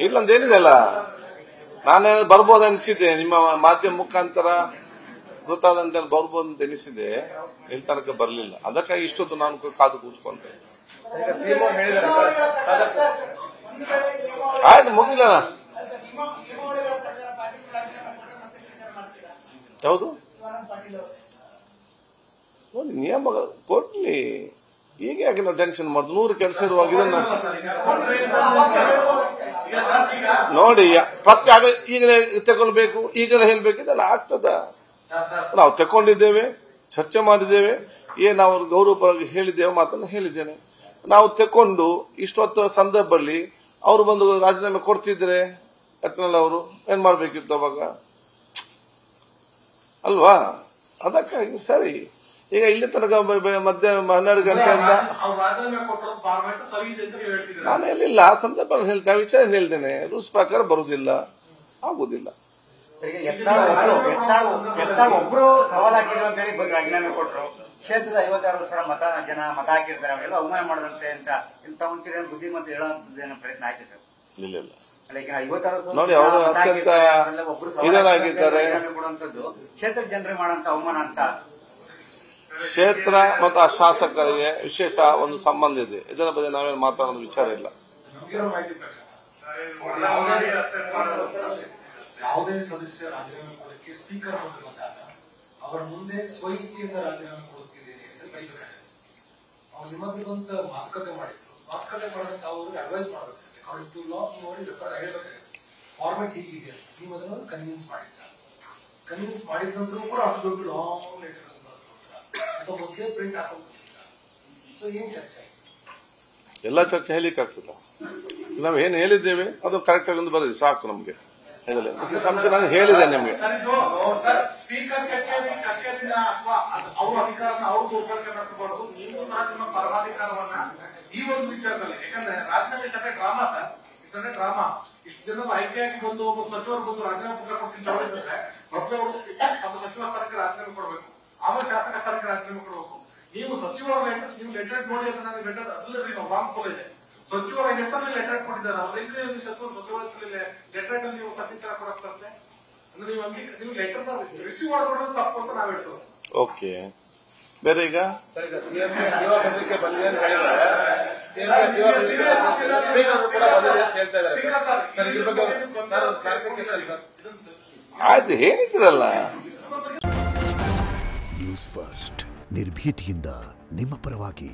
ಇಲ್ಲ ಅಂತ ಹೇಳಿದೆಲ್ಲ, ನಾನೇ ಬರ್ಬೋದು ಅನಿಸಿದ್ದೆ, ನಿಮ್ಮ ಮಾಧ್ಯಮ ಮುಖಾಂತರ ಗೊತ್ತಾದಂತ ಬರ್ಬೋದು ಅಂತ ಎನಿಸಿದೆ, ಇಲ್ಲಿ ತನಕ ಬರಲಿಲ್ಲ. ಅದಕ್ಕಾಗಿ ಇಷ್ಟೊತ್ತು ನಾನು ಕಾದು ಕೂತ್ಕೊಂಡೆ. ಆಯ್ತು, ಮುಗಿಲ್ಲ. ಹೌದು ನೋಡಿ, ನಿಯಮಗಳು ಕೊಡ್ಲಿ. ಈಗ ಯಾಕೆ ನಾವು ಟೆನ್ಷನ್ ಮಾಡುದು? 100 ಕೆಲಸ ಇರುವಾಗ ಇದನ್ನ ನೋಡಿ ಪತ್ತೆ ಈಗಲೇ ತಗೊಳ್ಬೇಕು, ಈಗಲೇ ಹೇಳ್ಬೇಕು, ಇದೆಲ್ಲ ಆಗ್ತದ? ನಾವು ತಕೊಂಡಿದ್ದೇವೆ, ಚರ್ಚೆ ಮಾಡಿದ್ದೇವೆ, ನಾವು ಗೌರವಪರವಾಗಿ ಹೇಳಿದ್ದೇವೆ, ಮಾತನ್ನು ಹೇಳಿದ್ದೇನೆ. ನಾವು ತಕೊಂಡು ಇಷ್ಟೊತ್ತು ಸಂದರ್ಭದಲ್ಲಿ ಅವರು ಬಂದು ರಾಜೀನಾಮೆ ಕೊಡ್ತಿದ್ರೆ ಯತ್ನಾಳ್ ಅವರು ಏನ್ ಮಾಡ್ಬೇಕಿತ್ತು ಅವಾಗ ಅಲ್ವಾ? ಅದಕ್ಕಾಗಿ ಸರಿ, ಈಗ ಇಲ್ಲಿ ತನಕ ಮಧ್ಯಾಹ್ನ 12 ಗಂಟೆಯಿಂದ ನಾನು ಹೇಳಿಲ್ಲ, ಆ ಸಂದರ್ಭ ಹೇಳ್ತಾ ವಿಚಾರ ಹೇಳ್ತೇನೆ. ರೂಲ್ಸ್ ಪ್ರಕಾರ ಬರುವುದಿಲ್ಲ, ಆಗುದಿಲ್ಲ. ಒಬ್ರು ಸವಾಲಾಗಿದ್ರು ಅಂತ ಹೇಳಿ ರಾಜೀನಾಮೆ ಕೊಟ್ಟರು. ಕ್ಷೇತ್ರದ 56 ಜನ ಮತ ಹಾಕಿರ್ತಾರೆ, ಅವೆಲ್ಲ ಅವಮಾನ ಮಾಡದಂತೆ ಅಂತ ಇಂತ ಒಂಚೂರು ಬುದ್ಧಿಮತ್ತೆ ಹೇಳೋದೇನೋ ಪ್ರಯತ್ನ ಆಯ್ತು ಸರ್? ಇಲ್ಲ ಇಲ್ಲ ನೋಡಿ, ಅವರು ಅತ್ಯಂತ ಇದರಾಗಿದ್ದಾರೆ. ಕೊಡುವಂತದ್ದು ಕ್ಷೇತ್ರದ ಜನರಿಗೆ ಮಾಡುವಂತ ಅವಮಾನ ಅಂತ. ಕ್ಷೇತ್ರ ಮತ್ತು ಆ ಶಾಸಕರಿಗೆ ವಿಶೇಷ ಒಂದು ಸಂಬಂಧ ಇದೆ, ಇದರ ಬಗ್ಗೆ ನಾವೇನು ಮಾತಾಡೋದು ವಿಚಾರ ಇಲ್ಲ. ಯಾವುದೇ ಸದಸ್ಯ ರಾಜೀನಾಮೆ ಕೊಡಕ್ಕೆ ಸ್ಪೀಕರ್ ಮುಂದೆ ಬಂದಾಗ ಅವರ ಮುಂದೆ ಸ್ವಇಚ್ಛೆಯಿಂದ ರಾಜೀನಾಮೆ ಕೊಡುತ್ತಿದ್ದೇನೆ ಅಂತ ಬರೀಬೇಕಾಗುತ್ತೆ. ಅವ್ರು ನಿಮ್ಮ ಹತ್ರ ಬಂತ ಮಾತುಕತೆ ಮಾಡಿದ್ರು, ಮಾತುಕತೆ ಮಾಡಿದಂತ ಅವ್ರಿಗೆ ಅಡ್ವೈಸ್ ಮಾಡಬೇಕಾಗುತ್ತೆ. ಅವ್ರು ಲಾ ನೋಡಿ ಹೇಳ್ಬೇಕಾಗುತ್ತೆ, ಫಾರ್ಮೆಟ್ ಹೀಗಿದೆ, ನೀವು ಅದನ್ನು ಕನ್ವಿನ್ಸ್ ಮಾಡಿದ್ದ. ಕನ್ವಿನ್ಸ್ ಮಾಡಿದ ನಂತರ ಕೂಡ ಅಷ್ಟು ದೊಡ್ಡ ಲಾಂಗ್ ಲೆಟರ್ ಅಥವಾ ಮೊದಲೇ ಪ್ರಿಂಟ್ ಹಾಕೊಂಡ್ಬಿಟ್ಟಿಲ್ಲ. ಸೊ ಏನ್ ಚರ್ಚೆ? ಎಲ್ಲ ಚರ್ಚೆ ಹೇಳಿಕ್ಕೆ ಆಗ್ತದ? ನಾವು ಏನು ಹೇಳಿದ್ದೇವೆ ಅದು ಕರೆಕ್ಟ್ ಆಗಿ ಒಂದು ಬರೋದು ಸಾಕು ನಮ್ಗೆ. ಸಂಶಯ ನಾನು ಹೇಳಿದೆ ನಿಮ್ಗೆ. ಸ್ಪೀಕರ್ ಕಚೇರಿಯಿಂದ ಅಥವಾ ಅವ್ರ ಅಧಿಕಾರನ ಅವ್ರು ದುರ್ಬಳಕೆ ಮಾಡ್ಕೋಬಾರ್ದು. ನೀವು ಸಹ ನಿಮ್ಮ ಪರಮಾಧಿಕಾರವನ್ನ ಈ ಒಂದು ವಿಚಾರದಲ್ಲಿ, ಯಾಕಂದ್ರೆ ರಾಜೀನಾಮೆ ಸಣ್ಣ ಡ್ರಾಮಾ ಸರ್, ಸಣ್ಣ ಡ್ರಾಮಾ. ಇಷ್ಟು ಜನ ಆಯ್ಕೆಯಾಗಿ ಬಂದು ಒಬ್ಬ ಸಚಿವರು ಬಂದು ರಾಜೀನಾಮೆ ಪತ್ರ ಕೊಡ್ತೀನಿ ಅವರಿದ್ರೆ ಮೊದಲು ಅವರು ಸಚಿವ ಸ್ಥಾನಕ್ಕೆ ರಾಜೀನಾಮೆ ಕೊಡಬೇಕು, ಆಮೇಲೆ ಶಾಸಕ ಸ್ಥಾನಕ್ಕೆ ರಾಜೀನಾಮೆ ಕೊಡಬೇಕು. ನೀವು ಸಚಿವರ ನೀವು ಲೆಟರ್ ನೋಡಿ, ಅದು ನನಗೆ ಲೆಟರ್ ಅದಲ್ಲರಿ ನಾವು ರಾಮ್ ಕೋಲ್ ಇದೆ, ಸಚಿವರ ಹೆಸರಲ್ಲಿ ಲೆಟರ್ ಕೊಟ್ಟಿದ್ದಾರೆ. ಅವ್ರಿಗೆ ಸಚಿವರ ಲೆಟರ್ ನೀವು ಸಚಿವ ಕೊಡಕ್ಕೆ ಅಂದ್ರೆ ನೀವು ಲೆಟರ್ ರಿಸೀವ್ ಮಾಡ್ಕೊಡೋದು ತಪ್ಪು ಅಂತ ನಾವ್ ಹೇಳ್ತೇವೆ. ಓಕೆ, ಬೇರೆ ಈಗ ಆಯ್ತು ಹೇಳಿದ್ರಲ್ಲ. ನ್ಯೂಸ್ ಫಸ್ಟ್ ನಿರ್ಭೀತಿಯಿಂದ ನಿಮ್ಮ ಪರವಾಗಿ.